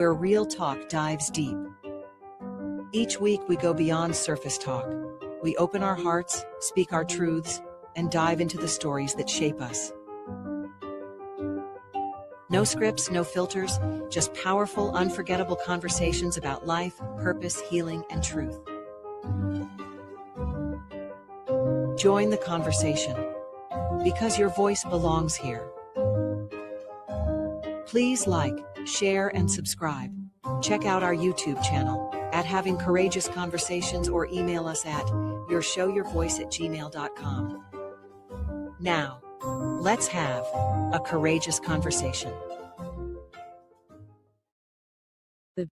where real talk dives deep. Each week we go beyond surface talk. We open our hearts, speak our truths, and dive into the stories that shape us. No scripts, no filters, just powerful, unforgettable conversations about life, purpose, healing, and truth. Join the conversation, because your voice belongs here. Please like, share, and subscribe. Check out our YouTube channel at Having Courageous Conversations, or email us at yourshowyourvoice@gmail.com. Now, let's have a courageous conversation. The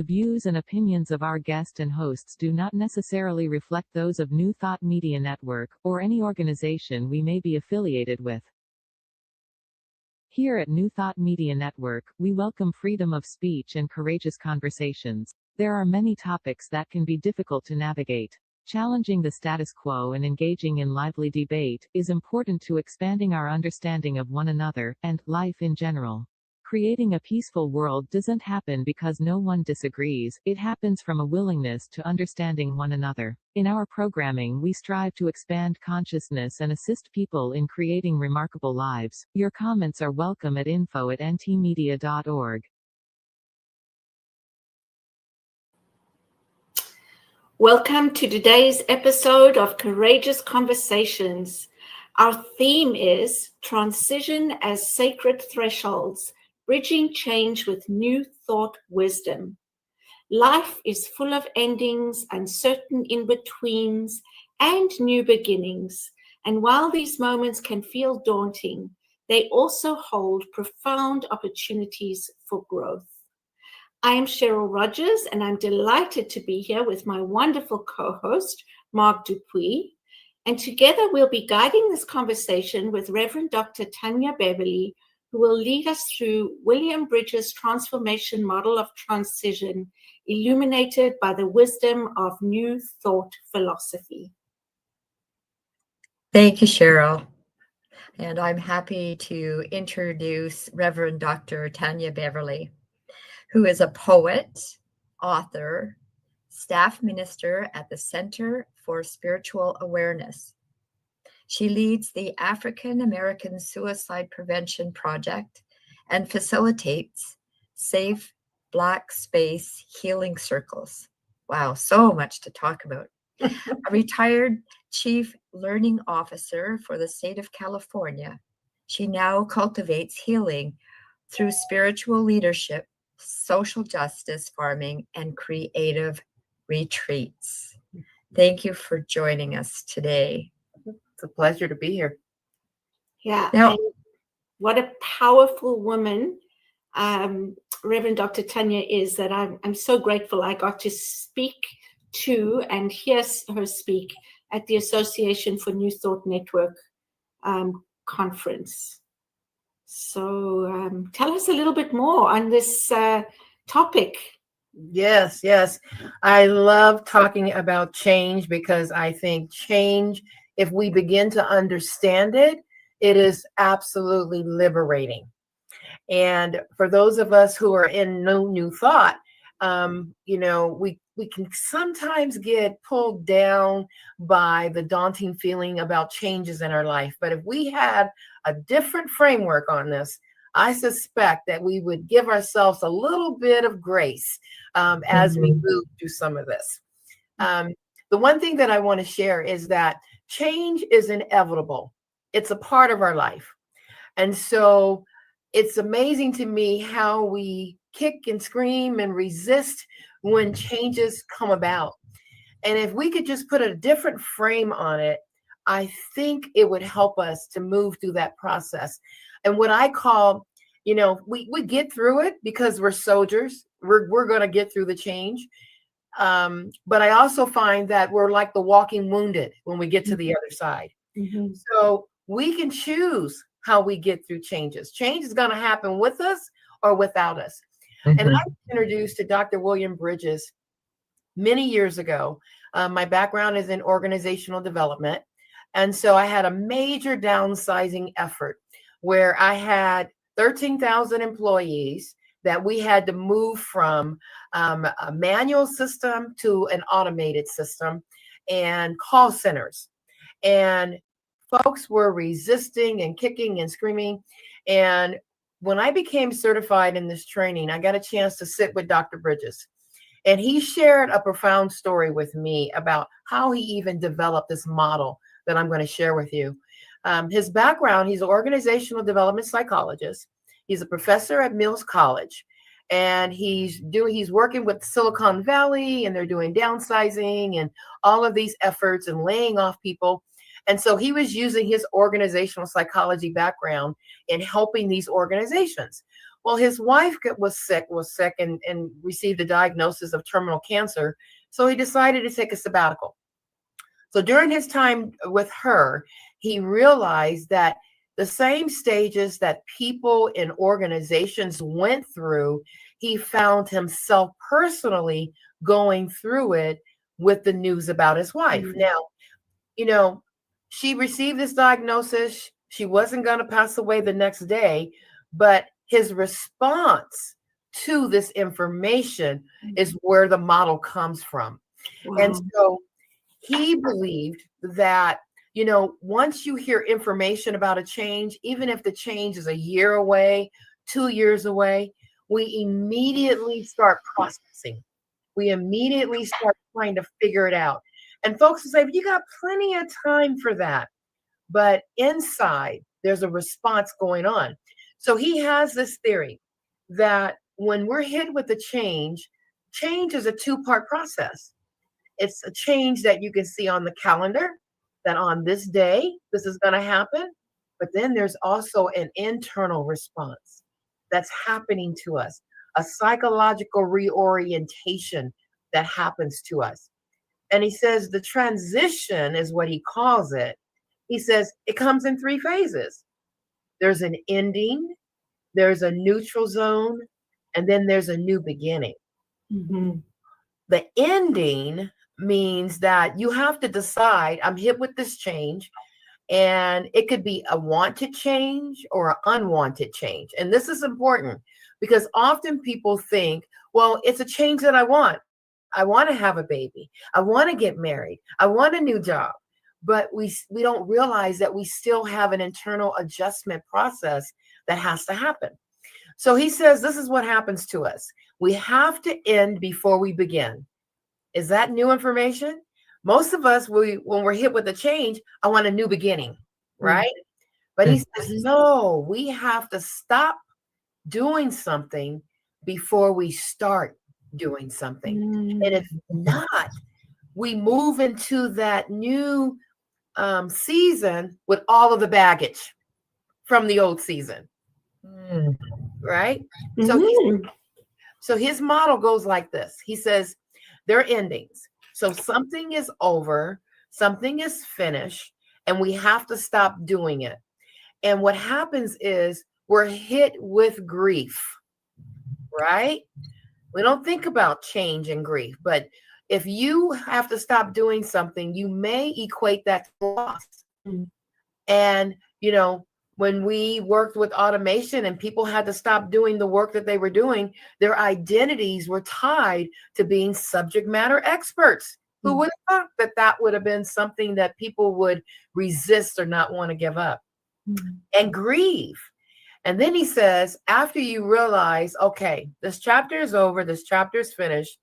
views and opinions of our guest and hosts do not necessarily reflect those of New Thought Media Network, or any organization we may be affiliated with. Here at New Thought Media Network, we welcome freedom of speech and courageous conversations. There are many topics that can be difficult to navigate. Challenging the status quo and engaging in lively debate is important to expanding our understanding of one another, and life in general. Creating a peaceful world doesn't happen because no one disagrees, it happens from a willingness to understanding one another. In our programming, we strive to expand consciousness and assist people in creating remarkable lives. Your comments are welcome at info@ntmedia.org. Welcome to today's episode of Courageous Conversations. Our theme is Transition as Sacred Thresholds, Bridging Change with New Thought Wisdom. Life is full of endings, uncertain in-betweens, and new beginnings. And while these moments can feel daunting, they also hold profound opportunities for growth. I am Cheryl Rogers, and I'm delighted to be here with my wonderful co-host, Mark Dupuis. And together we'll be guiding this conversation with Reverend Dr. Tynya Beverly, who will lead us through William Bridges' transformation model of transition, illuminated by the wisdom of New Thought philosophy. Thank you, Cheryl. And I'm happy to introduce Reverend Dr. Tynya Beverly, who is a poet, author, staff minister at the Center for Spiritual Awareness. She leads the African American Suicide Prevention Project and facilitates safe Black space healing circles. Wow, so much to talk about. A retired chief learning officer for the state of California, she now cultivates healing through spiritual leadership, social justice, farming, and creative retreats. Thank you for joining us today. It's a pleasure to be here. Yeah, Now, and what a powerful woman Reverend Dr. Tynya is, that I'm so grateful I got to speak to and hear her speak at the Association for New Thought Network conference. So tell us a little bit more on this topic. Yes. I love talking about change because I think change, if we begin to understand it, it is absolutely liberating. And for those of us who are in new thought, we can sometimes get pulled down by the daunting feeling about changes in our life. But if we had a different framework on this, I suspect that we would give ourselves a little bit of grace as we move through some of this. The one thing that I want to share is that change is inevitable. It's a part of our life. And so it's amazing to me how we kick and scream and resist when changes come about. And if we could just put a different frame on it, I think it would help us to move through that process. And what I call, we get through it because we're soldiers. We're going to get through the change. But I also find that we're like the walking wounded when we get to the other side. Mm-hmm. So we can choose how we get through changes. Change is going to happen with us or without us. Mm-hmm. And I was introduced to Dr. William Bridges many years ago. My background is in organizational development. And so I had a major downsizing effort where I had 13,000 employees that we had to move from a manual system to an automated system and call centers. And folks were resisting and kicking and screaming. And when I became certified in this training, I got a chance to sit with Dr. Bridges. And he shared a profound story with me about how he even developed this model that I'm going to share with you. His background, he's an organizational development psychologist. He's a professor at Mills College. And he's working with Silicon Valley, and they're doing downsizing and all of these efforts and laying off people. And so he was using his organizational psychology background in helping these organizations. Well, his wife was sick and received a diagnosis of terminal cancer. So he decided to take a sabbatical. So during his time with her, he realized that the same stages that people in organizations went through, he found himself personally going through it with the news about his wife. Mm. Now, you know, she received this diagnosis. She wasn't going to pass away the next day, but his response to this information is where the model comes from. Wow. And so he believed that, once you hear information about a change, even if the change is a year away, 2 years away, we immediately start processing. We immediately start trying to figure it out. And folks will say, but you got plenty of time for that. But inside, there's a response going on. So he has this theory that when we're hit with a change is a two-part process. It's a change that you can see on the calendar, that on this day, this is going to happen. But then there's also an internal response that's happening to us, a psychological reorientation that happens to us. And he says the transition is what he calls it. He says it comes in 3 phases. There's an ending, there's a neutral zone, and then there's a new beginning. Mm-hmm. The ending means that you have to decide, I'm hit with this change, and it could be a wanted change or an unwanted change. And this is important because often people think, well, it's a change that I want. I want to have a baby. I want to get married. I want a new job. But we don't realize that we still have an internal adjustment process that has to happen. So he says this is what happens to us. We have to end before we begin. Is that new information? Most of us, when we're hit with a change, I want a new beginning, right? But he says, no, we have to stop doing something before we start doing something. And if not, we move into that new season with all of the baggage from the old season, right? So his model goes like this. He says, they're endings. So something is over, something is finished, and we have to stop doing it. And what happens is we're hit with grief, right? We don't think about change and grief, but if you have to stop doing something, you may equate that to loss. And, when we worked with automation and people had to stop doing the work that they were doing, their identities were tied to being subject matter experts. Who would have thought that would have been something that people would resist or not want to give up and grieve? And then he says, after you realize, okay, this chapter is over, this chapter is finished,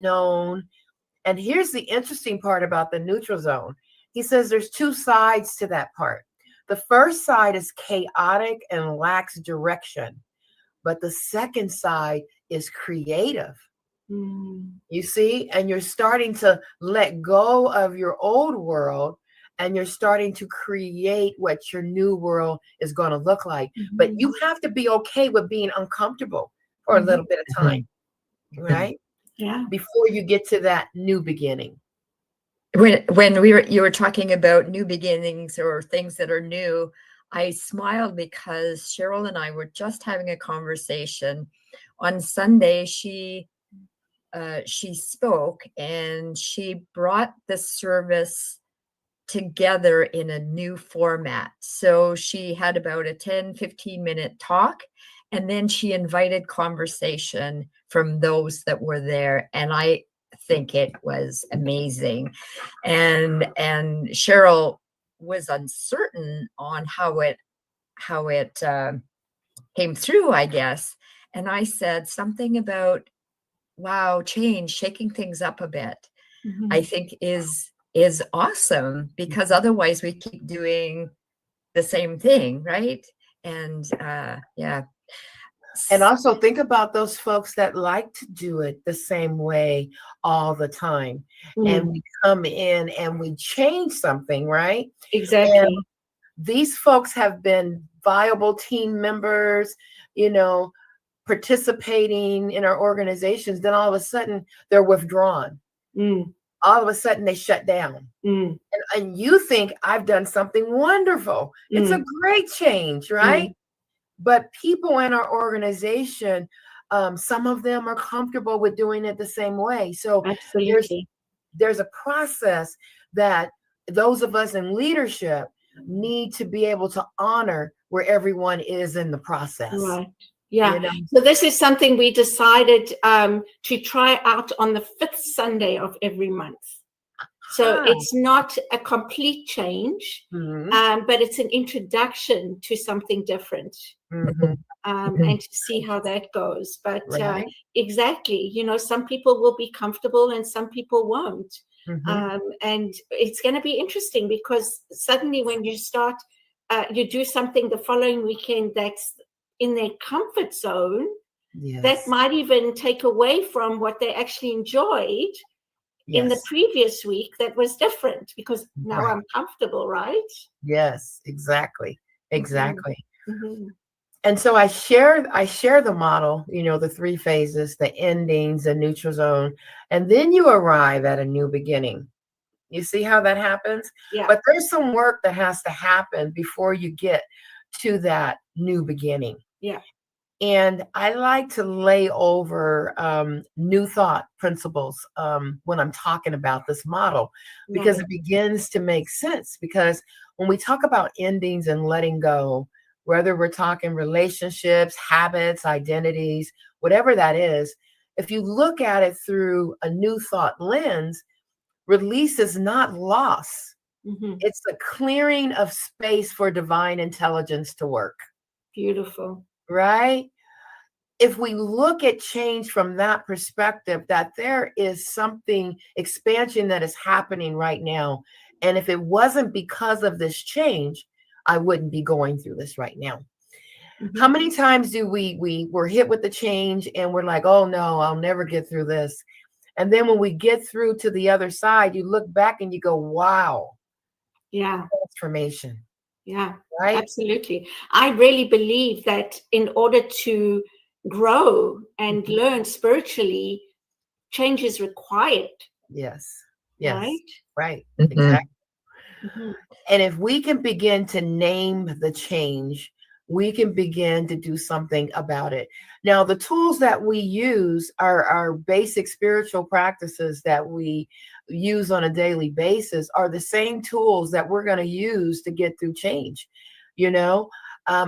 unknown. And here's the interesting part about the neutral zone. He says there's two sides to that part. The first side is chaotic and lacks direction, but the second side is creative. You see, and you're starting to let go of your old world, and you're starting to create what your new world is going to look like. But you have to be okay with being uncomfortable for a little bit of time, right? Yeah. Before you get to that new beginning. When you were talking about new beginnings or things that are new, I smiled because Cheryl and I were just having a conversation. On Sunday, she spoke and she brought the service together in a new format. So she had about a 10-15 minute talk, and then she invited conversation from those that were there. And I think it was amazing. And Cheryl was uncertain on how it came through, I guess. And I said something about, wow, change, shaking things up a bit, I think is awesome, because otherwise we keep doing the same thing, right? And yeah. And also think about those folks that like to do it the same way all the time. And we come in and we change something, right? Exactly. And these folks have been viable team members, you know, participating in our organizations. Then all of a sudden they're withdrawn. All of a sudden they shut down. And you think, I've done something wonderful. It's a great change, right? But people in our organization, some of them are comfortable with doing it the same way. So absolutely, there's a process that those of us in leadership need to be able to honor where everyone is in the process. Right. Yeah. You know? So this is something we decided to try out on the 5th Sunday of every month. So it's not a complete change, but it's an introduction to something different, and to see how that goes. But exactly, you know, some people will be comfortable and some people won't. And it's going to be interesting, because suddenly when you start, you do something the following weekend that's in their comfort zone, that might even take away from what they actually enjoyed in the previous week that was different, because now I'm comfortable, right? Yes, exactly. Exactly. And so I share the model, you know, the 3 phases, the endings, the neutral zone, and then you arrive at a new beginning. You see how that happens? Yeah. But there's some work that has to happen before you get to that new beginning. Yeah. And I like to lay over new thought principles when I'm talking about this model, because it begins to make sense. Because when we talk about endings and letting go, whether we're talking relationships, habits, identities, whatever that is, if you look at it through a new thought lens, release is not loss. It's a clearing of space for divine intelligence to work. Beautiful. Right? If we look at change from that perspective, that there is something, expansion that is happening right now. And if it wasn't because of this change, I wouldn't be going through this right now. How many times do we're hit with the change and we're like, oh no, I'll never get through this. And then when we get through to the other side, you look back and you go, wow. Yeah. Transformation. Yeah, right. Absolutely. I really believe that in order to grow and learn spiritually, change is required. Yes. Right. Exactly. And if we can begin to name the change, we can begin to do something about it. Now, the tools that we use are our basic spiritual practices that we use on a daily basis are the same tools that we're going to use to get through change. You know,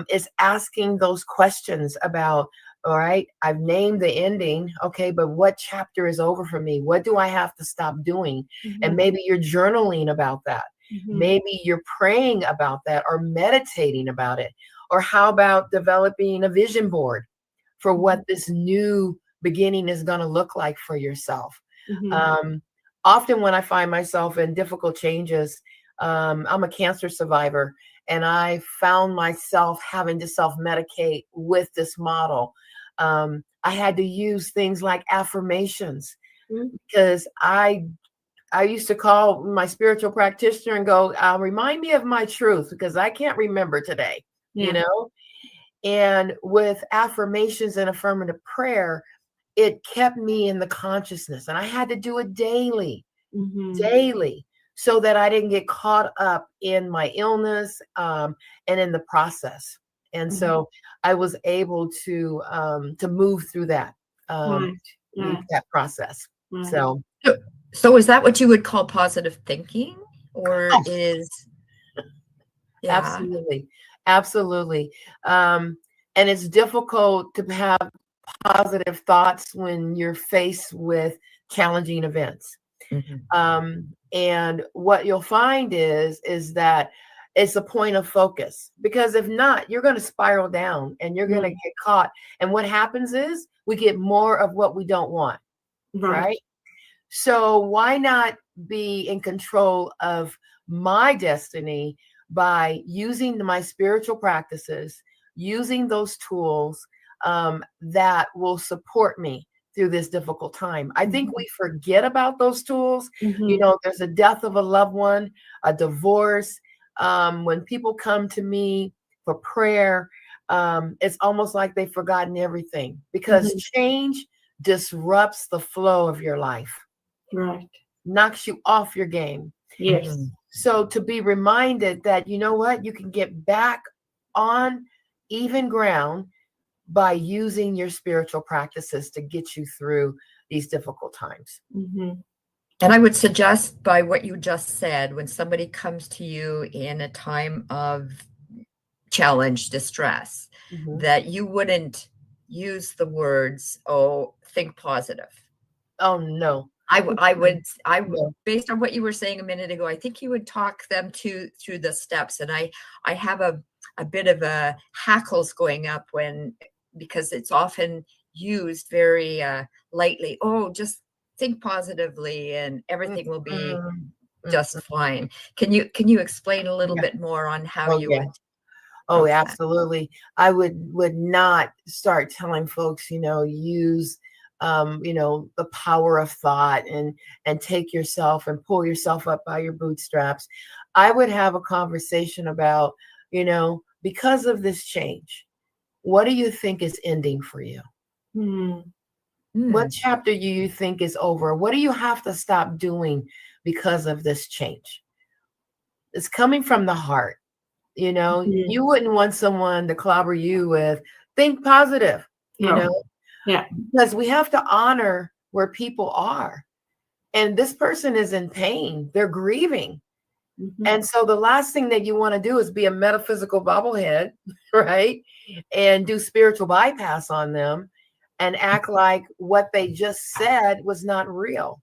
it's asking those questions about, all right, I've named the ending. Okay, but what chapter is over for me? What do I have to stop doing? And maybe you're journaling about that. Maybe you're praying about that or meditating about it. Or how about developing a vision board for what this new beginning is going to look like for yourself? Often when I find myself in difficult changes, I'm a cancer survivor, and I found myself having to self-medicate with this model. I had to use things like affirmations because I used to call my spiritual practitioner and go, remind me of my truth because I can't remember today, you know? And with affirmations and affirmative prayer, it kept me in the consciousness, and I had to do it daily, so that I didn't get caught up in my illness and in the process. And so I was able to move through that, that process. So is that what you would call positive thinking, or is? Yeah. Absolutely. And it's difficult to have positive thoughts when you're faced with challenging events. And what you'll find is that it's a point of focus, because if not, you're going to spiral down and you're going to get caught. And what happens is we get more of what we don't want. Right? So why not be in control of my destiny by using my spiritual practices, using those tools that will support me through this difficult time? I think we forget about those tools. You know, there's a death of a loved one, a divorce. When people come to me for prayer, it's almost like they've forgotten everything, because change disrupts the flow of your life. Knocks you off your game. So to be reminded that, you know what, you can get back on even ground by using your spiritual practices to get you through these difficult times. And I would suggest, by what you just said, when somebody comes to you in a time of challenge, distress, that you wouldn't use the words, "Oh, think positive." Oh, no. I would, based on what you were saying a minute ago, I think you would talk them through the steps. And I have a bit of a hackles going up because it's often used very lightly. Oh, just think positively and everything will be just fine. Can you explain a little bit more on how you would? Oh, absolutely. I would not start telling folks, use the power of thought and take yourself and pull yourself up by your bootstraps. I would have a conversation about, because of this change, what do you think is ending for you? What chapter do you think is over? What do you have to stop doing because of this change? It's coming from the heart. You wouldn't want someone to clobber you with think positive, because we have to honor where people are. And this person is in pain. They're grieving. And so the last thing that you want to do is be a metaphysical bobblehead, right? And do spiritual bypass on them and act like what they just said was not real.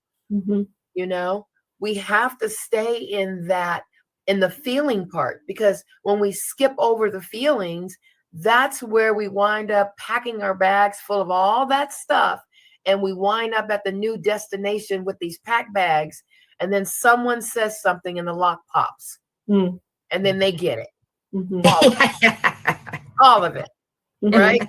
We have to stay in the feeling part, because when we skip over the feelings, that's where we wind up packing our bags full of all that stuff. And we wind up at the new destination with these pack bags. And then someone says something and the lock pops. And then they get it. All of it. Right?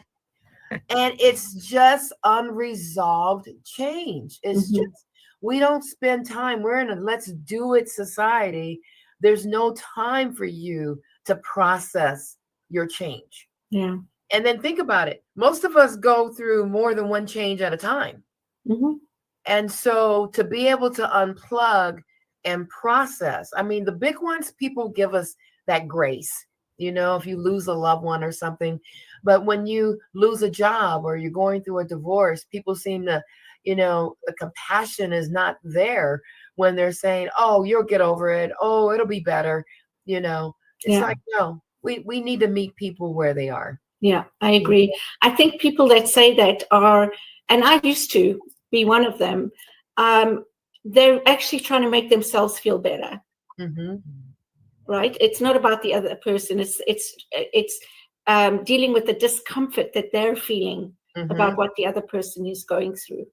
And it's just unresolved change. It's just, we don't spend time. We're in a let's do it society. There's no time for you to process your change. And then think about it. Most of us go through more than one change at a time. And so to be able to unplug and process, I mean, the big ones, people give us that grace, if you lose a loved one or something. But when you lose a job or you're going through a divorce, people seem to, the compassion is not there when they're saying, oh, you'll get over it. Oh, it'll be better. It's like, no, we need to meet people where they are. Yeah, I agree. I think people that say that are, and I used to be one of them, they're actually trying to make themselves feel better. Right? It's not about the other person. It's dealing with the discomfort that they're feeling about what the other person is going through.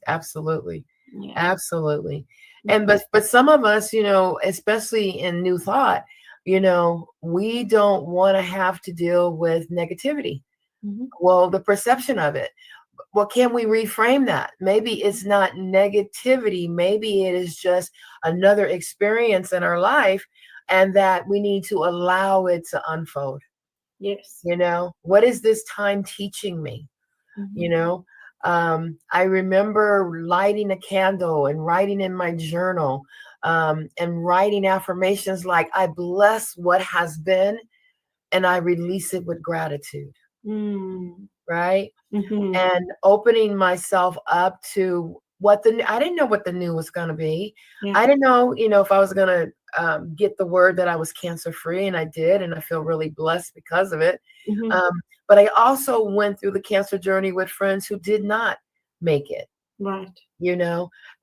Absolutely. Yeah. Absolutely. And but some of us, especially in New Thought, we don't want to have to deal with negativity. Well, the perception of it. Well, can we reframe that? Maybe it's not negativity. Maybe it is just another experience in our life, and that we need to allow it to unfold. Yes. What is this time teaching me? I remember lighting a candle and writing in my journal, and writing affirmations like, I bless what has been and I release it with gratitude. Right? And opening myself up to I didn't know what the new was going to be. Yeah. I didn't know, if I was going to get the word that I was cancer free, and I did, and I feel really blessed because of it. But I also went through the cancer journey with friends who did not make it. Right.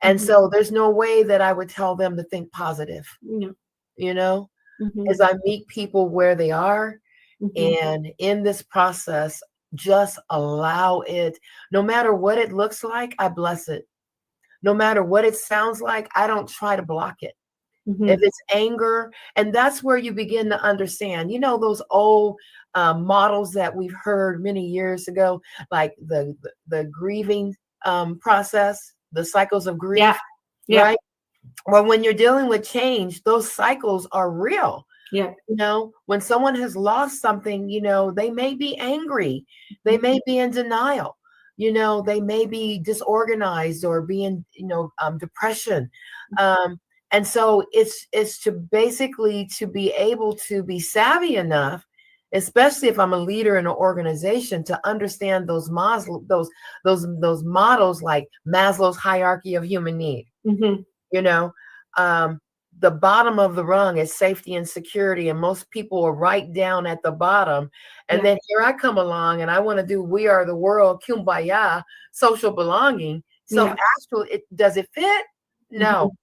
And so there's no way that I would tell them to think positive. As I meet people where they are, and in this process, just allow it. No matter what it looks like, I bless it. No matter what it sounds like, I don't try to block it. If it's anger, and that's where you begin to understand, those old models that we've heard many years ago, like the grieving process, the cycles of grief, right? Well, when you're dealing with change, those cycles are real. Yeah. When someone has lost something, they may be angry. They may be in denial. They may be disorganized or be in, depression. And so it's to basically to be able to be savvy enough, especially if I'm a leader in an organization, to understand those models like Maslow's hierarchy of human need. The bottom of the rung is safety and security, and most people are right down at the bottom. And then here I come along, and I want to do We Are the World, Kumbaya, social belonging. So actually, does it fit? No.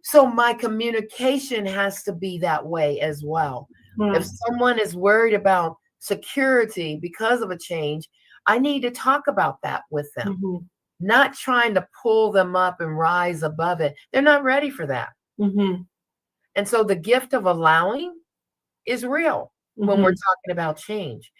So my communication has to be that way as well. Right. If someone is worried about security because of a change, I need to talk about that with them. Not trying to pull them up and rise above it. They're not ready for that. And so the gift of allowing is real when we're talking about change.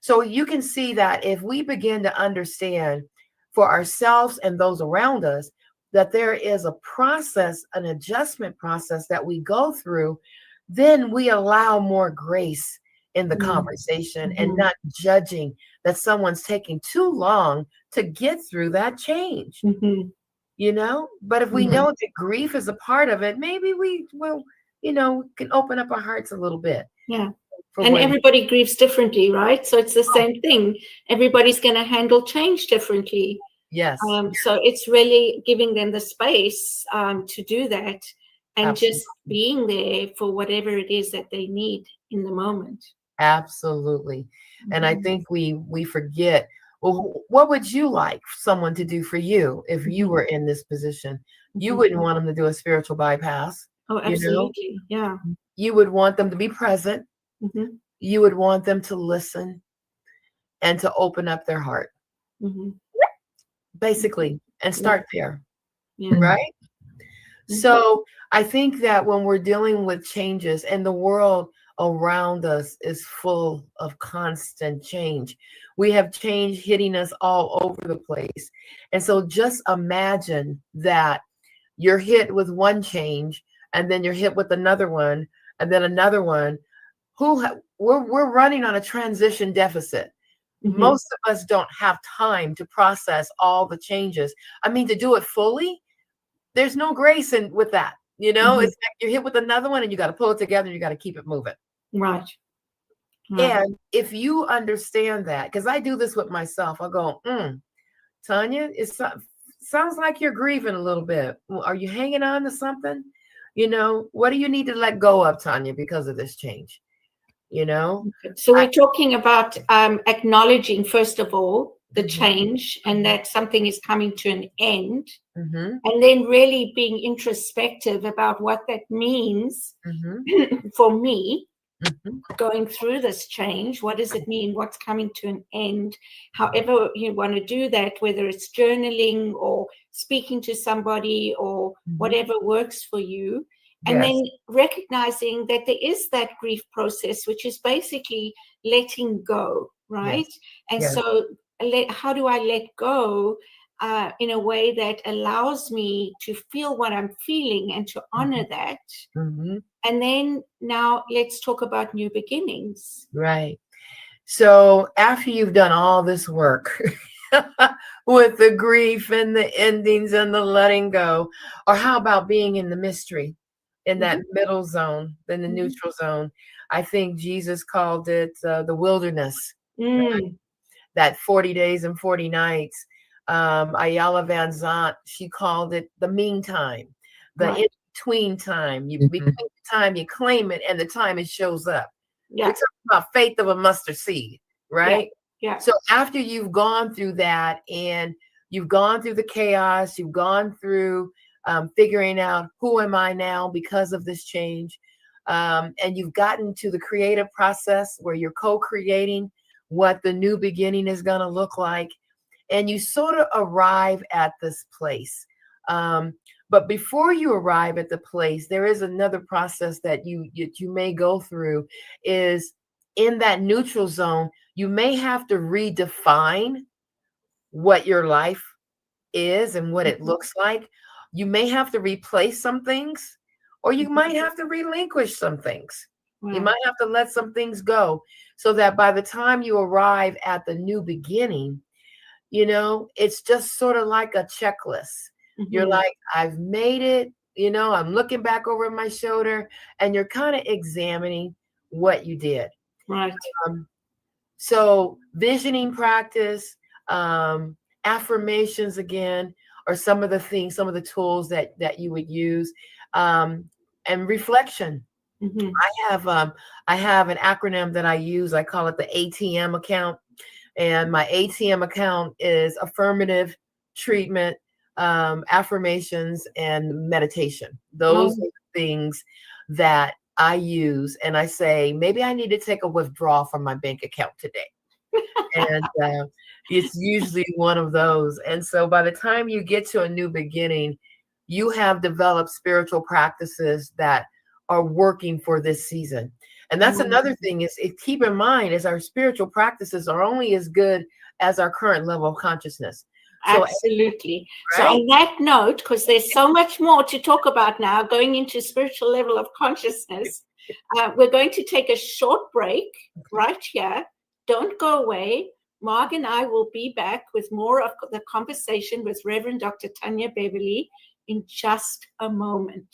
So you can see that if we begin to understand for ourselves and those around us, that there is a process, an adjustment process that we go through, then we allow more grace in the conversation and not judging that someone's taking too long to get through that change. But if we know that grief is a part of it, maybe we will, can open up our hearts a little bit. Yeah. And everybody grieves differently, right? So it's the same thing. Everybody's going to handle change differently. Yes. So it's really giving them the space to do that, and Absolutely. just being there for whatever it is that they need in the moment. Absolutely. And I think we forget, well, what would you like someone to do for you if you were in this position? You wouldn't want them to do a spiritual bypass. Oh, absolutely. Yeah. You would want them to be present. You would want them to listen and to open up their heart. Basically, and start there. Right? So I think that when we're dealing with changes, and the world around us is full of constant change, we have change hitting us all over the place. And so just imagine that you're hit with one change, and then you're hit with another one, and then another one. We're running on a transition deficit. Most of us don't have time to process all the changes. I mean, to do it fully, there's no grace with that. It's like you're hit with another one, and you got to pull it together, and you got to keep it moving. Right. And if you understand that, because I do this with myself, I'll go, Tynya, it sounds like you're grieving a little bit. Are you hanging on to something? What do you need to let go of, Tynya, because of this change? So we're talking about acknowledging, first of all, the change, and that something is coming to an end, and then really being introspective about what that means for me, going through this change. What does it mean? What's coming to an end? However you want to do that, whether it's journaling or speaking to somebody or whatever works for you. And then recognizing that there is that grief process, which is basically letting go, right? And so how do I let go in a way that allows me to feel what I'm feeling and to honor that? And then now let's talk about new beginnings. Right. So after you've done all this work with the grief and the endings and the letting go, or how about being in the mystery, in that middle zone, in the neutral zone? I think Jesus called it the wilderness, right? That 40 days and 40 nights. Ayala Van Zant, she called it the meantime, the in-between time. Between the time you claim it and the time it shows up. We're talking about faith of a mustard seed, right? Yeah. So after you've gone through that and you've gone through the chaos, you've gone through figuring out who am I now because of this change, and you've gotten to the creative process where you're co-creating what the new beginning is going to look like, and you sort of arrive at this place. But before you arrive at the place, there is another process that you may go through. Is in that neutral zone, you may have to redefine what your life is and what it looks like. You may have to replace some things, or you might have to relinquish some things. You might have to let some things go, so that by the time you arrive at the new beginning, you know, it's just sort of like a checklist. You're like, I've made it, you know, I'm looking back over my shoulder, and you're kind of examining what you did. Right. So visioning practice, affirmations again, are some of the things, some of the tools that you would use, and reflection. I have an acronym that I use. I call it the ATM account. And my ATM account is affirmative, treatment, affirmations, and meditation. Those are the things that I use. And I say, maybe I need to take a withdrawal from my bank account today. And it's usually one of those. And so by the time you get to a new beginning, you have developed spiritual practices that are working for this season. And that's another thing is keep in mind is our spiritual practices are only as good as our current level of consciousness. So, absolutely. Right? So on that note, because there's so much more to talk about now, going into spiritual level of consciousness, we're going to take a short break right here. Don't go away. Marg and I will be back with more of the conversation with Reverend Dr. Tynya Beverly in just a moment.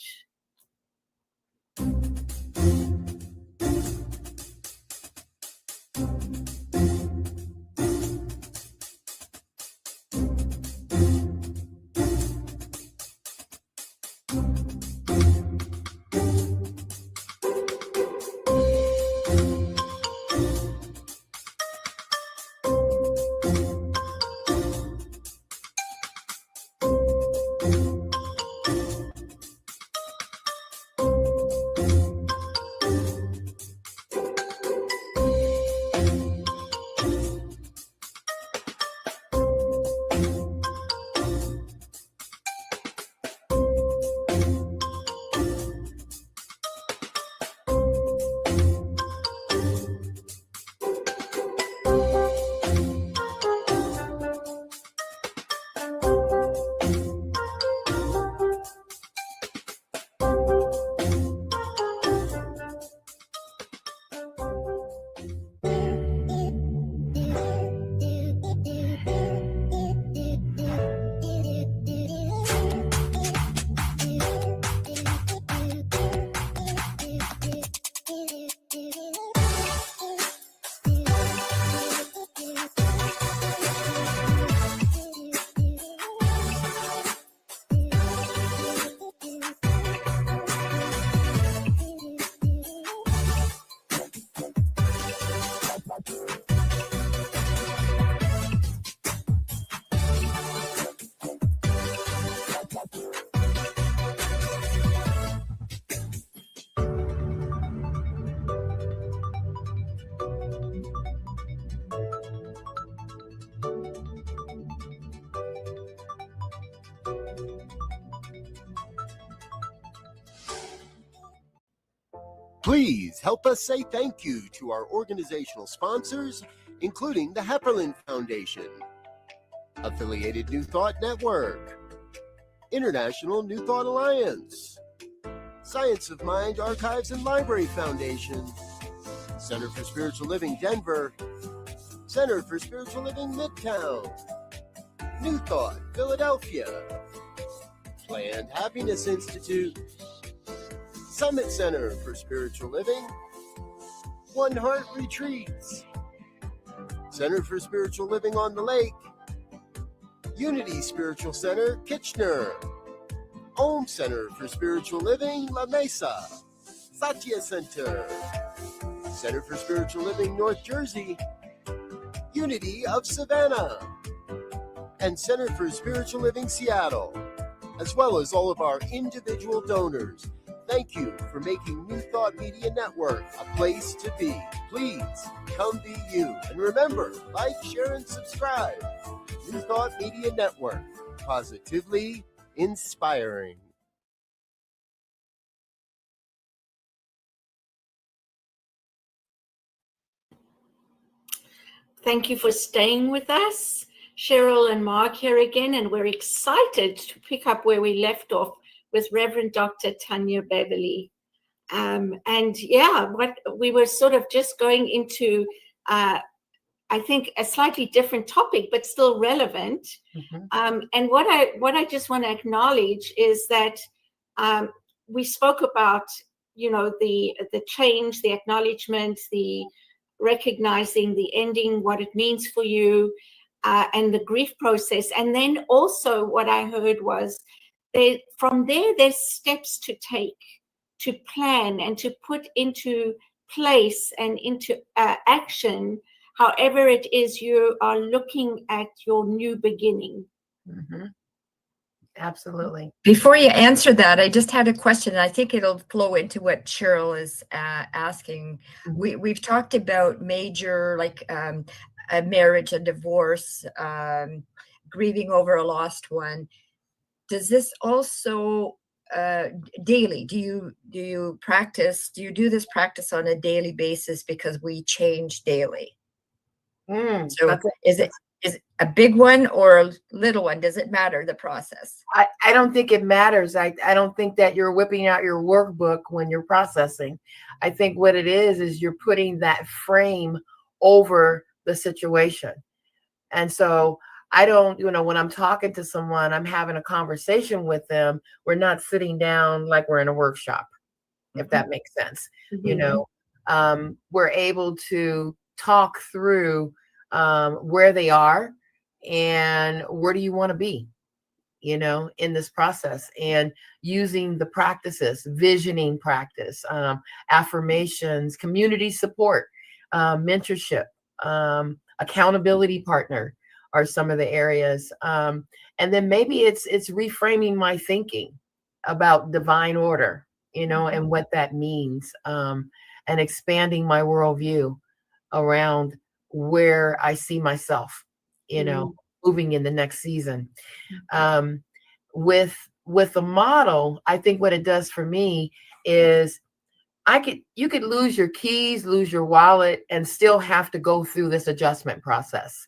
Please help us say thank you to our organizational sponsors, including the Hepperlin Foundation, Affiliated New Thought Network, International New Thought Alliance, Science of Mind Archives and Library Foundation, Center for Spiritual Living Denver, Center for Spiritual Living Midtown, New Thought Philadelphia, Planned Happiness Institute, Summit Center for Spiritual Living, One Heart Retreats, Center for Spiritual Living on the Lake, Unity Spiritual Center, Kitchener, Om Center for Spiritual Living, La Mesa, Satya Center, Center for Spiritual Living, North Jersey, Unity of Savannah, and Center for Spiritual Living, Seattle, as well as all of our individual donors. Thank you for making New Thought Media Network a place to be. Please come be you. And remember, like, share, and subscribe. New Thought Media Network, positively inspiring. Thank you for staying with us. Cheryl and Mark here again, and we're excited to pick up where we left off with Reverend Dr. Tynya Beverly. And yeah, what we were sort of just going into, I think, a slightly different topic, but still relevant. And what I just want to acknowledge is that we spoke about, the change, the acknowledgement, the recognizing the ending, what it means for you, and the grief process. And then also what I heard was, from there, there's steps to take, to plan and to put into place and into action, however it is you are looking at your new beginning. Absolutely. Before you answer that, I just had a question. I think it'll flow into what Cheryl is asking. We've talked about major, like a marriage, a divorce, grieving over a lost one. Does this also daily? Do you do this practice on a daily basis, because we change daily? So is it a big one or a little one? Does it matter, the process? I don't think it matters. I don't think that you're whipping out your workbook when you're processing. I think what it is you're putting that frame over the situation. And so I don't, when I'm talking to someone, I'm having a conversation with them. We're not sitting down like we're in a workshop, if that makes sense. We're able to talk through where they are and where do you want to be, in this process, and using the practices, visioning practice, affirmations, community support, mentorship, accountability partner are some of the areas. And then maybe it's reframing my thinking about divine order, and what that means, and expanding my worldview around where I see myself, moving in the next season. With the model, I think what it does for me is you could lose your keys, lose your wallet, and still have to go through this adjustment process.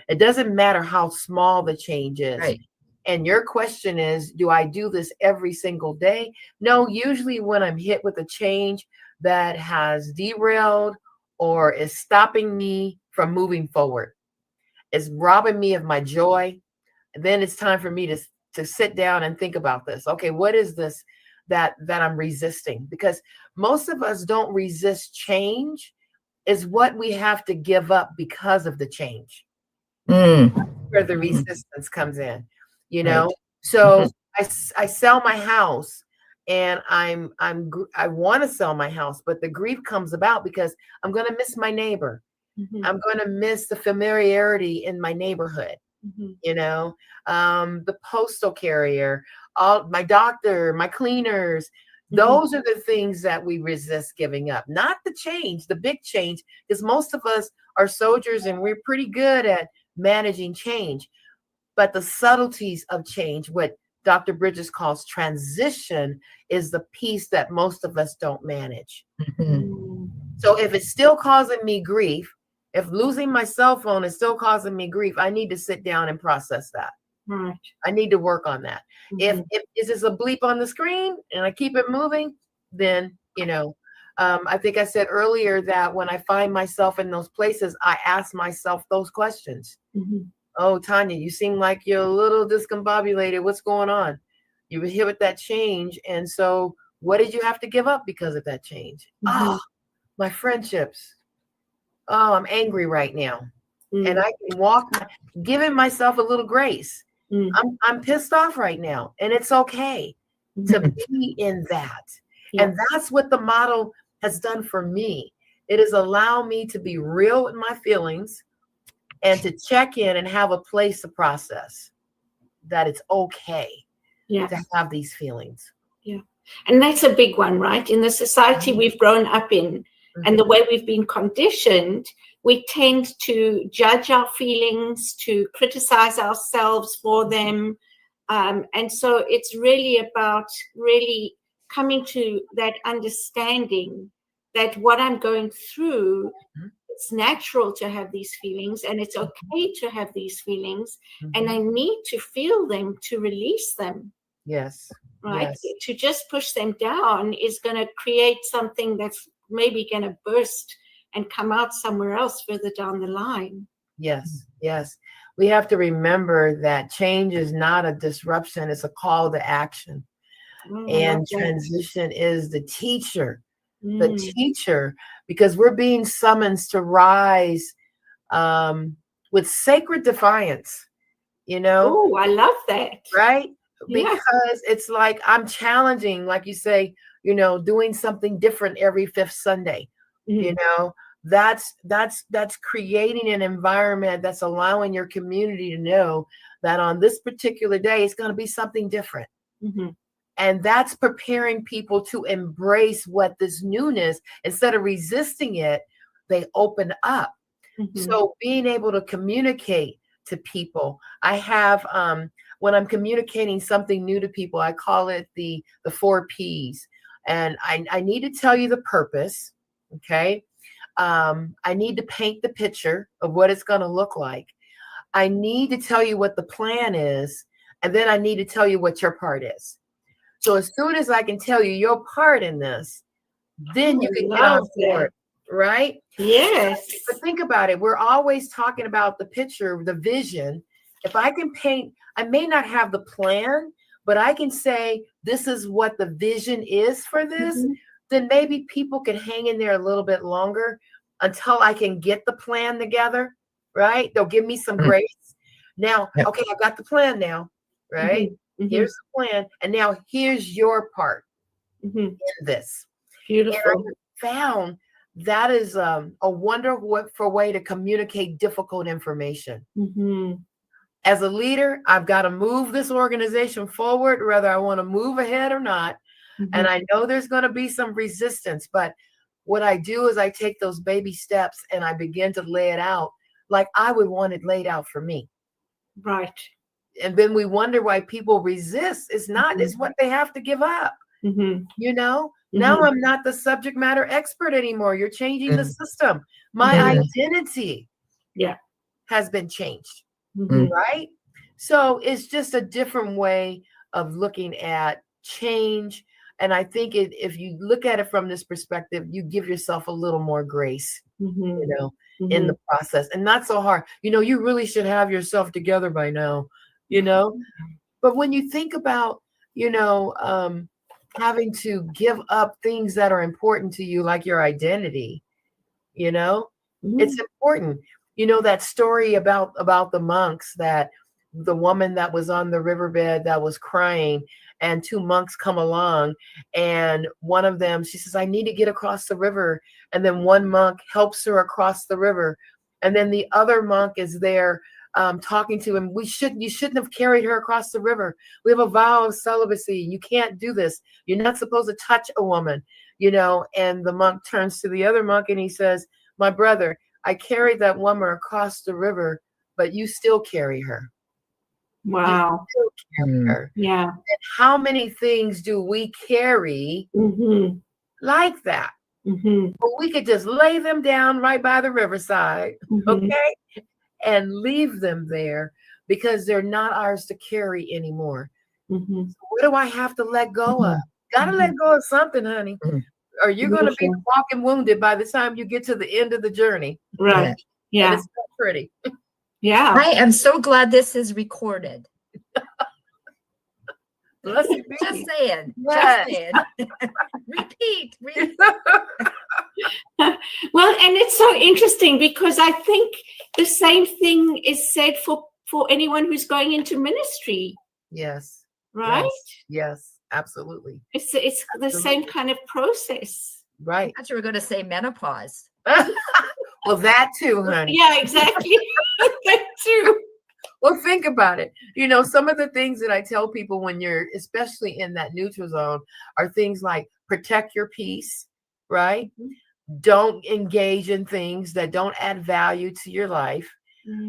It doesn't matter how small the change is. Right. And your question is, do I do this every single day? No, usually when I'm hit with a change that has derailed or is stopping me from moving forward, is robbing me of my joy, then it's time for me to sit down and think about this. Okay, what is this that I'm resisting? Because most of us don't resist change. Is what we have to give up because of the change. Where the resistance comes in, Right. So I sell my house, and I want to sell my house, but the grief comes about because I'm going to miss my neighbor. I'm going to miss the familiarity in my neighborhood. The postal carrier, my doctor, my cleaners. Those are the things that we resist giving up, not the change, the big change, because most of us are soldiers and we're pretty good at managing change. But the subtleties of change, what Dr. Bridges calls transition is the piece that most of us don't manage. Mhm. So if it's still causing me grief, if losing my cell phone is still causing me grief, I need to sit down and process that. Right. I need to work on that. If is this a bleep on the screen and I keep it moving, then, I think I said earlier that when I find myself in those places, I ask myself those questions. Oh, Tynya, you seem like you're a little discombobulated. What's going on? You were hit with that change. And so what did you have to give up because of that change? Oh, my friendships. Oh, I'm angry right now. And I can walk, giving myself a little grace. I'm pissed off right now. And it's okay to be in that. Yeah. And that's what the model has done for me. It has allowed me to be real with my feelings and to check in and have a place to process that it's okay to have these feelings. Yeah. And that's a big one, right? In the society we've grown up in and the way we've been conditioned, we tend to judge our feelings, to criticize ourselves for them. And so it's really about really coming to that understanding that what I'm going through, it's natural to have these feelings and it's okay to have these feelings. And I need to feel them to release them. Yes. Right. Yes. To just push them down is going to create something that's maybe going to burst and come out somewhere else further down the line. Yes. Yes. We have to remember that change is not a disruption. It's a call to action. And transition is the teacher, because we're being summoned to rise with sacred defiance, Oh, I love that. Right? Yeah. Because it's like I'm challenging, like you say, doing something different every fifth Sunday. That's creating an environment that's allowing your community to know that on this particular day, it's going to be something different. And that's preparing people to embrace what this newness, instead of resisting it, they open up. So being able to communicate to people, I have, when I'm communicating something new to people, I call it the 4 Ps. And I need to tell you the purpose. Okay. I need to paint the picture of what it's going to look like. I need to tell you what the plan is. And then I need to tell you what your part is. So as soon as I can tell you your part in this, then you can get on board, right? Yes. But think about it. We're always talking about the picture, the vision. If I can paint, I may not have the plan, but I can say, this is what the vision is for this. Then maybe people can hang in there a little bit longer until I can get the plan together, right? They'll give me some grace. Now, okay, I got the plan now, right? Here's the plan. And now here's your part in this. Beautiful. And I found that is a wonderful way to communicate difficult information. As a leader, I've got to move this organization forward, whether I want to move ahead or not. And I know there's going to be some resistance, but what I do is I take those baby steps and I begin to lay it out like I would want it laid out for me. Right. And then we wonder why people resist. It's not, it's what they have to give up. Now I'm not the subject matter expert anymore. You're changing the system. My identity has been changed, right? So it's just a different way of looking at change. And I think if you look at it from this perspective, you give yourself a little more grace, in the process, and not so hard. You really should have yourself together by now, But when you think about, having to give up things that are important to you, like your identity, it's important. That story about the monks, that the woman that was on the riverbed that was crying, and 2 monks come along, and one of them, she says, I need to get across the river. And then one monk helps her across the river. And then the other monk is there talking to him. You shouldn't have carried her across the river. We have a vow of celibacy. You can't do this. You're not supposed to touch a woman, and the monk turns to the other monk and he says, my brother, I carried that woman across the river, but you still carry her. Wow. You still carry her. Yeah. And how many things do we carry like that? Well, we could just lay them down right by the riverside, okay, and leave them there because they're not ours to carry anymore. So what do I have to let go of? Got to let go of something, honey, or you're going to be walking wounded by the time you get to the end of the journey. Right. Yeah. And it's not pretty. Yeah. I am so glad this is recorded. Bless you, Just saying. Yes. Just saying. Repeat. Well, and it's so interesting because I think the same thing is said for anyone who's going into ministry. Yes. Right? Yes, absolutely. It's the same kind of process. Right. I thought you were going to say menopause. Well, that too, honey. Yeah, exactly. That too. Well, think about it. You know, some of the things that I tell people when you're especially in that neutral zone are things like protect your peace, right? Don't engage in things that don't add value to your life.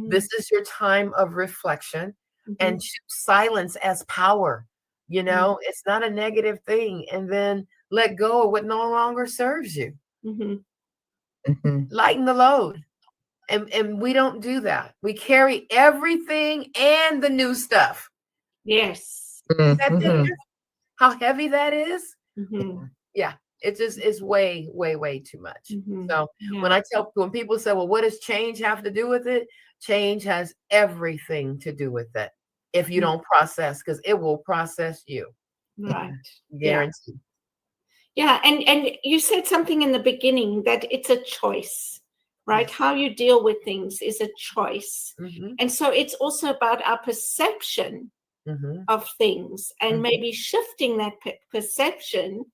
This is your time of reflection and choose silence as power. You know, it's not a negative thing. And then let go of what no longer serves you. Lighten the load. And we don't do that. We carry everything and the new stuff. Yes. How heavy that is? Yeah, it just is way, way, way too much. So when people say, well, what does change have to do with it? Change has everything to do with it. If you don't process, because it will process you. Right. Guaranteed. Yeah. And you said something in the beginning that it's a choice. Right? How you deal with things is a choice. And so it's also about our perception of things and maybe shifting that perception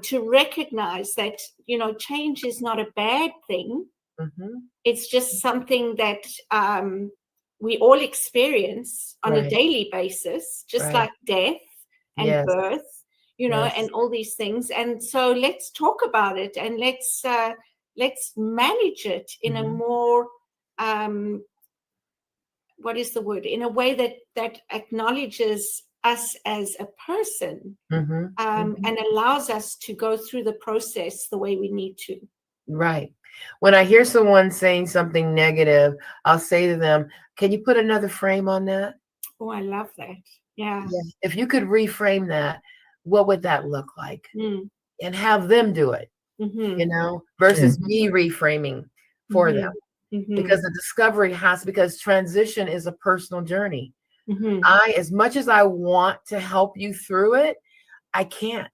to recognize that, you know, change is not a bad thing. It's just something that we all experience on a daily basis, just like death and birth, you know, and all these things. And so let's talk about it and let's manage it in a more what is the word, in a way that acknowledges us as a person and allows us to go through the process the way we need to. Right. When I hear someone saying something negative, I'll say to them, can you put another frame on that? Oh, I love that. Yeah. If you could reframe that, what would that look like? And have them do it. You know, versus me reframing for them, because the discovery because transition is a personal journey. As much as I want to help you through it, I can't.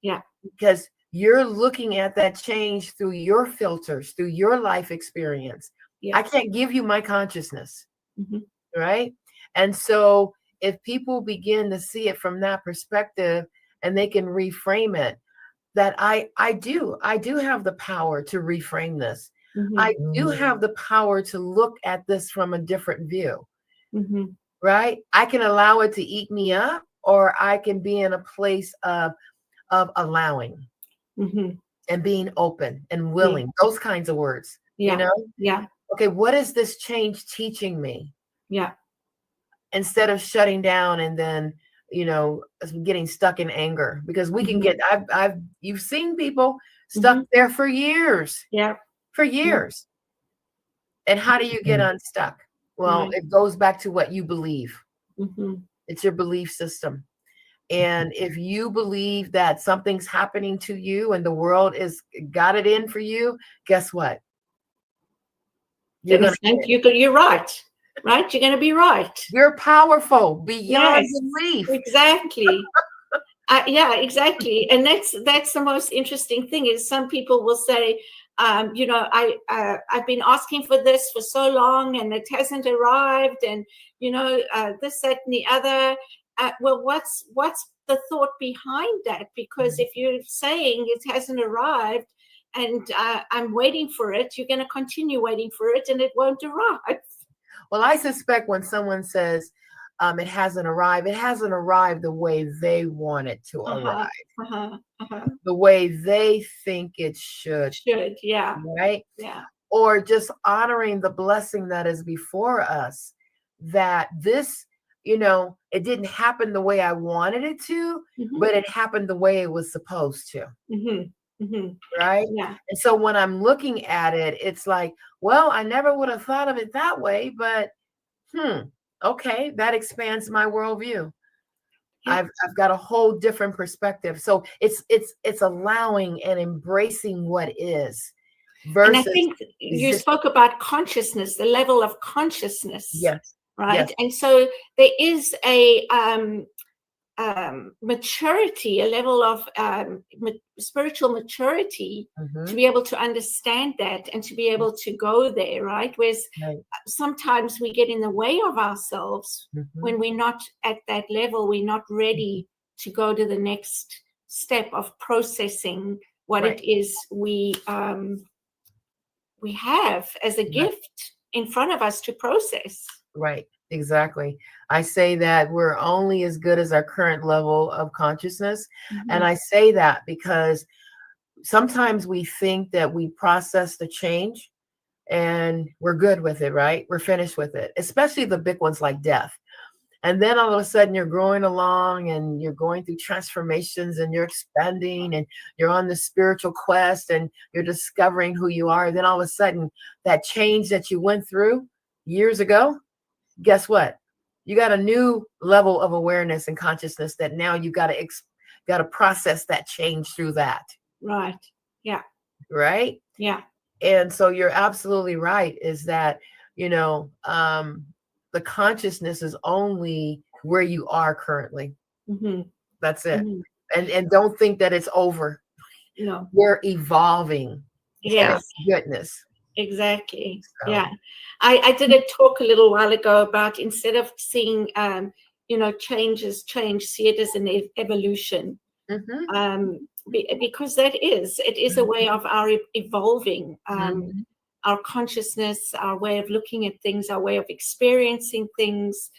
Yeah. Because you're looking at that change through your filters, through your life experience. I can't give you my consciousness. Right. And so if people begin to see it from that perspective and they can reframe it, that I do have the power to reframe this. I do have the power to look at this from a different view, right? I can allow it to eat me up, or I can be in a place of allowing and being open and willing, those kinds of words, you know? Yeah. Okay, what is this change teaching me? Yeah. Instead of shutting down and then, you know, getting stuck in anger, because we can get, you've seen people stuck there for years. For years. And how do you get unstuck? Well, it goes back to what you believe. It's your belief system. And if you believe that something's happening to you and the world is got it in for you, guess what? You're right. Right? You're going to be right. You're powerful beyond belief. Exactly. Yeah, exactly. And that's the most interesting thing is some people will say, you know, I've been asking for this for so long and it hasn't arrived, and you know, this, that, and the other. Well, what's the thought behind that? Because if you're saying it hasn't arrived and I'm waiting for it, you're going to continue waiting for it, and it won't arrive. Well, I suspect when someone says it hasn't arrived the way they want it to arrive. The way they think it should. Yeah. Right? Yeah. Or just honoring the blessing that is before us, that this it didn't happen the way I wanted it to, but it happened the way it was supposed to. Right? Yeah. And so when I'm looking at it, it's like, well, I never would have thought of it that way, but okay, that expands my worldview. Yeah. I've got a whole different perspective. So it's allowing and embracing what is versus. And I think you spoke about consciousness, the level of consciousness. Yes. Right. Yes. And so there is a maturity, a level of spiritual maturity to be able to understand that and to be able to go there, right? Whereas sometimes we get in the way of ourselves when we're not at that level, we're not ready to go to the next step of processing what it is we have as a gift in front of us to process. Right. Exactly. I say that we're only as good as our current level of consciousness. And I say that because sometimes we think that we process the change and we're good with it, right? We're finished with it, especially the big ones like death. And then all of a sudden you're growing along and you're going through transformations and you're expanding and you're on the spiritual quest and you're discovering who you are. And then all of a sudden that change that you went through years ago, guess what? You got a new level of awareness and consciousness that now you got to process that change through that. Right. Yeah. Right. Yeah. And so you're absolutely right, is that, the consciousness is only where you are currently. That's it. And don't think that it's over. No. We're evolving. Yes. Goodness. Exactly. So. Yeah. I did a talk a little while ago about, instead of seeing, change, see it as an evolution. Because it is a way of our evolving, our consciousness, our way of looking at things, our way of experiencing things,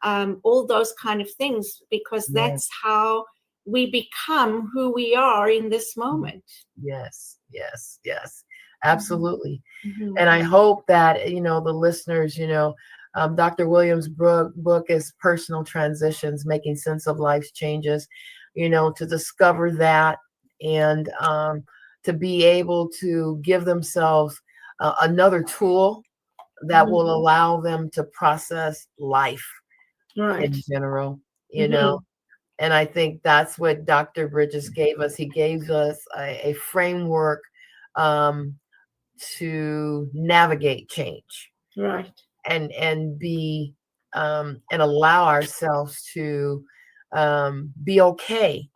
all those kind of things, because that's how we become who we are in this moment. Yes. Absolutely. And I hope that, the listeners, Dr. Williams' book is Personal Transitions, Making Sense of Life's Changes, to discover that and to be able to give themselves another tool that will allow them to process life in general, And I think that's what Dr. Bridges gave us. He gave us a framework to navigate change, right, and be and allow ourselves to be okay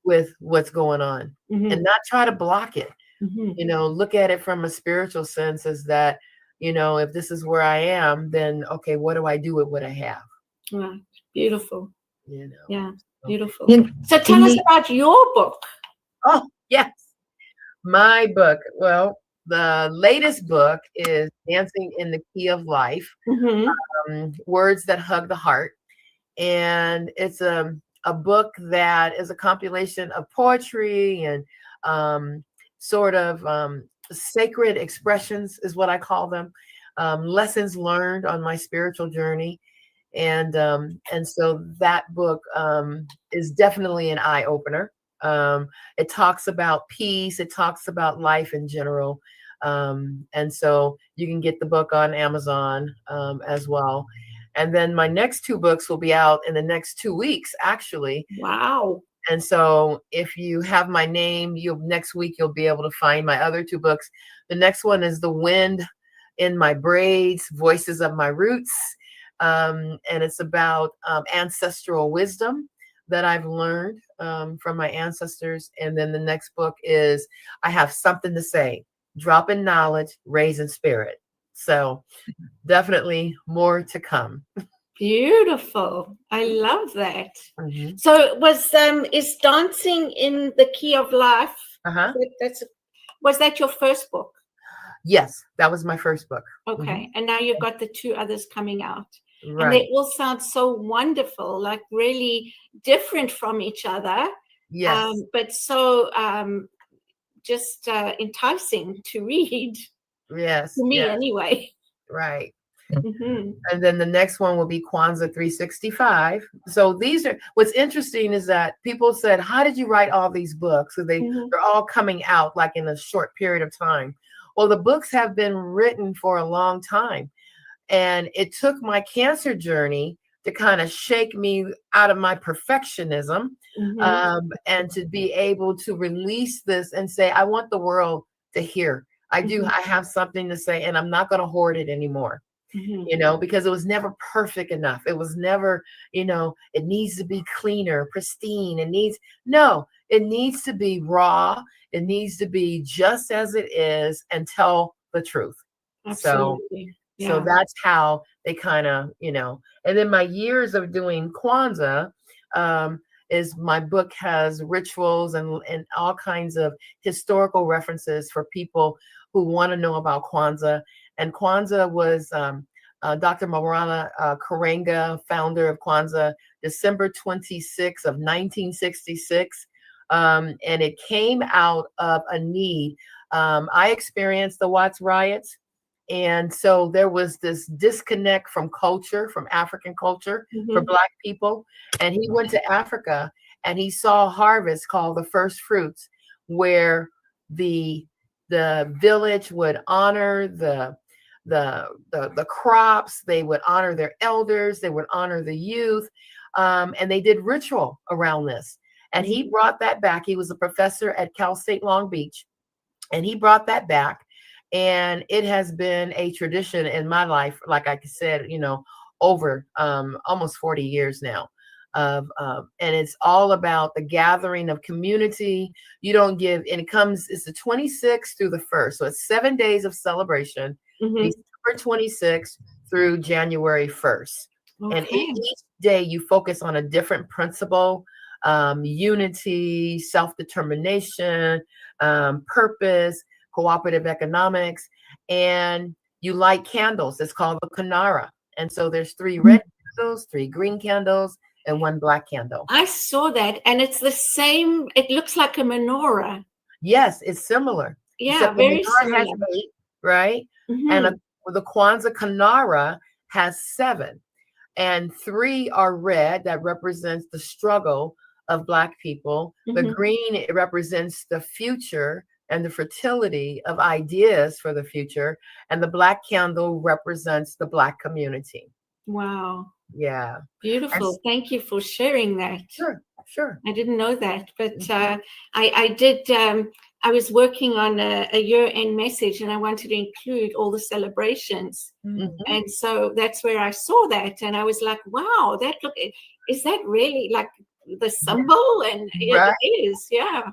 with what's going on, and not try to block it. Look at it from a spiritual sense, is that, if this is where I am, then okay, what do I do with what I have? Right. Beautiful. Yeah, beautiful. So tell us about your book. Oh, yes. My book. Well, the latest book is Dancing in the Key of Life, Words That Hug the Heart. And it's a book that is a compilation of poetry and sort of sacred expressions, is what I call them, lessons learned on my spiritual journey. And so that book is definitely an eye-opener. It talks about peace. It talks about life in general. And so you can get the book on Amazon as well. And then my next two books will be out in the next 2 weeks, actually. Wow. And so if you have my name, next week you'll be able to find my other two books. The next one is The Wind in My Braids, Voices of My Roots. And it's about ancestral wisdom that I've learned from my ancestors. And then the next book is I Have Something to Say, Dropping Knowledge, Raising Spirit. So definitely more to come. Beautiful. I love that. So is Dancing in the Key of Life, was that your first book? Yes, that was my first book. Okay. And now you've got the two others coming out. Right. And they all sound so wonderful, like really different from each other. Yes. But so just enticing to read. Yes. To me, anyway. Right. Mm-hmm. And then the next one will be Kwanzaa 365. So these are, what's interesting is that people said, how did you write all these books? So Mm-hmm. they're all coming out like in a short period of time. Well, the books have been written for a long time. And it took my cancer journey to kind of shake me out of my perfectionism, Mm-hmm. and to be able to release this and say, I want the world to hear. Mm-hmm. I have something to say, and I'm not going to hoard it anymore, Mm-hmm. because it was never perfect enough. It was never, it needs to be cleaner, pristine. No, it needs to be raw. It needs to be just as it is and tell the truth. So Absolutely. so Yeah. that's how they kind of, and then my years of doing Kwanzaa, is my book has rituals and all kinds of historical references for people who want to know about Kwanzaa. And Kwanzaa was Dr. Maulana Karenga, founder of Kwanzaa, December 26th of 1966. And it came out of a need. I experienced the Watts riots. And so there was this disconnect from culture, from African culture for Mm-hmm. Black people. And he went to Africa and he saw a harvest called the first fruits, where the village would honor the crops, they would honor their elders, they would honor the youth, and they did ritual around this. And he brought that back. He was a professor at Cal State Long Beach, and he brought that back. And it has been a tradition in my life, like I said, over almost 40 years now. And it's all about the gathering of community. You don't give, and it's the 26th through the 1st. So it's 7 days of celebration, Mm-hmm. December 26th through January 1st. And Okay. each day you focus on a different principle, unity, self-determination, purpose, cooperative economics, and you light candles. It's called the Kanara. And so there's 3 red candles, 3 green candles, and 1 black candle. I saw that, and it's the same. It looks like a menorah. Yes, it's similar. Yeah, Except very the menorah has similar. 8, right? Mm-hmm. And the Kwanzaa Kanara has 7. And 3 are red, that represents the struggle of Black people. The Mm-hmm. green, it represents the future and the fertility of ideas for the future. And the black candle represents the Black community. Wow. Yeah. Beautiful. Thank you for sharing that. Sure. I didn't know that, but I did. I was working on a year-end message, and I wanted to include all the celebrations. Mm-hmm. And so that's where I saw that, and I was like, "Wow, is that really like the symbol?" And Right. it is, yeah.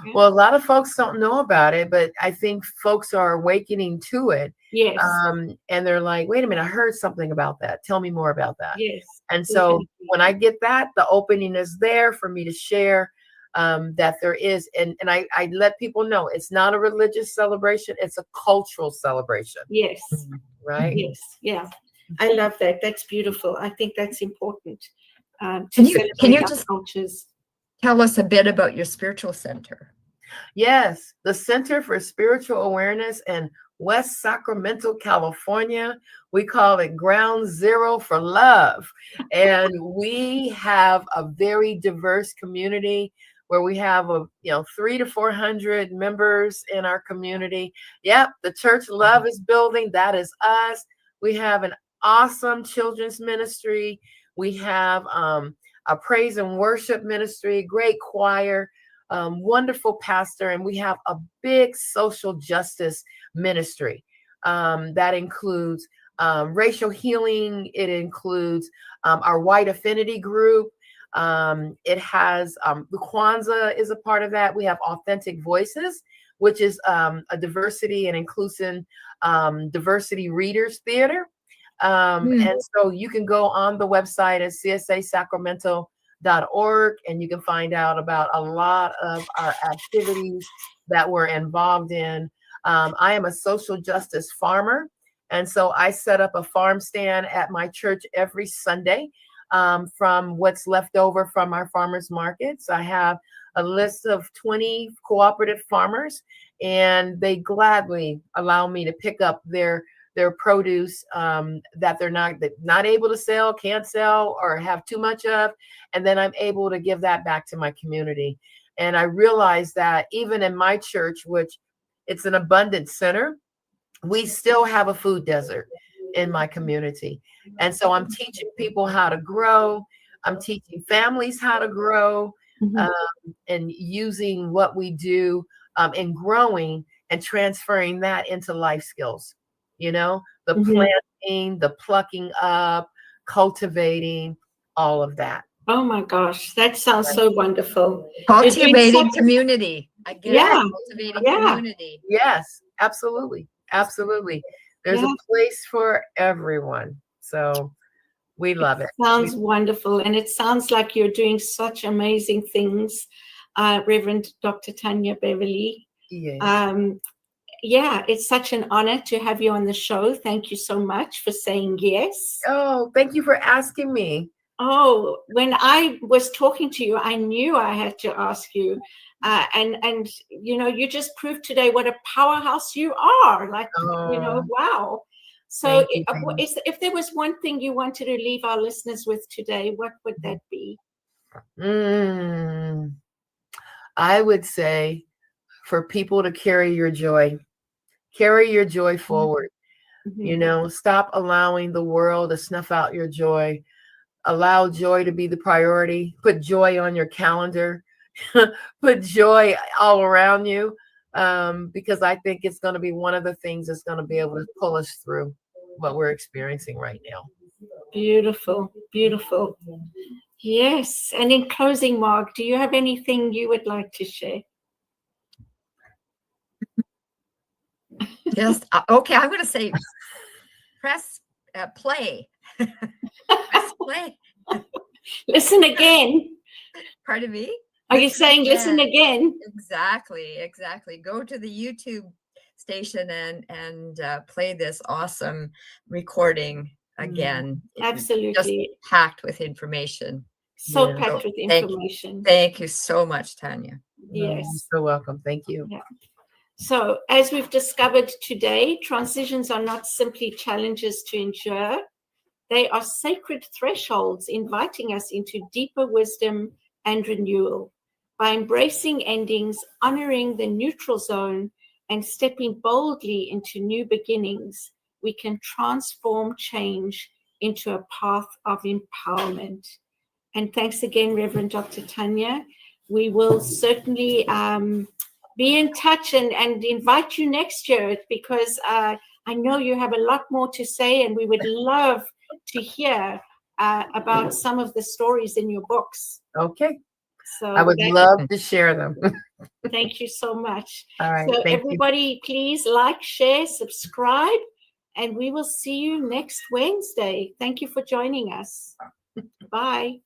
Okay. Well, a lot of folks don't know about it, but I think folks are awakening to it. Yes. And they're like, wait a minute, I heard something about that. Tell me more about that. Yes. And so definitely. when I get that, the opening is there for me to share that there is. And I let people know it's not a religious celebration. It's a cultural celebration. Yes. Right. Yes. Yeah. I love that. That's beautiful. I think that's important. To Can you celebrate our just cultures. tell us a bit about your spiritual center? Yes, the Center for Spiritual Awareness in West Sacramento, California. We call it Ground Zero for Love. And we have a very diverse community where we have 300 to 400 members in our community. Yep, the Church Love is building. That is us. We have an awesome children's ministry. We have a praise and worship ministry, great choir, wonderful pastor, and we have a big social justice ministry that includes racial healing. It includes our white affinity group. It has the Kwanzaa is a part of that. We have Authentic Voices, which is a diversity and inclusion diversity readers theater. And so you can go on the website at csasacramento.org and you can find out about a lot of our activities that we're involved in. I am a social justice farmer. And so I set up a farm stand at my church every Sunday from what's left over from our farmers markets. I have a list of 20 cooperative farmers, and they gladly allow me to pick up their their produce that they're not able to sell, can't sell, or have too much of. And then I'm able to give that back to my community. And I realized that even in my church, which it's an abundant center, we still have a food desert in my community. And so I'm teaching people how to grow. I'm teaching families how to grow, and using what we do in growing and transferring that into life skills. You know, the planting, the plucking up, cultivating, all of that. Oh my gosh, that sounds so wonderful. Cultivating community. I get Yeah. it. Cultivating community. Yes, absolutely. Absolutely. There's a place for everyone. So we love it. Sounds wonderful. And it sounds like you're doing such amazing things, Reverend Dr. Tynya Beverly. Yes. Yeah, it's such an honor to have you on the show. Thank you so much for saying yes. Oh, thank you for asking me. Oh, when I was talking to you, I knew I had to ask you. And you know, you just proved today what a powerhouse you are. Like, you know, wow. So if there was one thing you wanted to leave our listeners with today, what would that be? I would say for people to carry your joy forward. You know, stop allowing the world to snuff out your joy. Allow joy to be the priority. Put joy on your calendar. Put joy all around you, because I think it's going to be one of the things that's going to be able to pull us through what we're experiencing right now. Beautiful, beautiful. Yes. And in closing, Mark, do you have anything you would like to share? Yes. Okay. I'm going to say press play. Press play. Listen again. Pardon me? Are you saying listen again? Exactly. Go to the YouTube station and play this awesome recording again. Absolutely. Just packed with information. So packed with information. Thank you so much, Tynya. Yes. You're so welcome. Thank you. Yeah. So as we've discovered today, transitions are not simply challenges to endure. They are sacred thresholds inviting us into deeper wisdom and renewal. By embracing endings, honoring the neutral zone, and stepping boldly into new beginnings, we can transform change into a path of empowerment. And thanks again, Reverend Dr. Tynya. We will certainly be in touch and invite you next year, because I know you have a lot more to say, and we would love to hear about some of the stories in your books. Okay. So I would love to share them. Thank you so much. All right. So everybody, please like, share, subscribe, and we will see you next Wednesday. Thank you for joining us. Bye.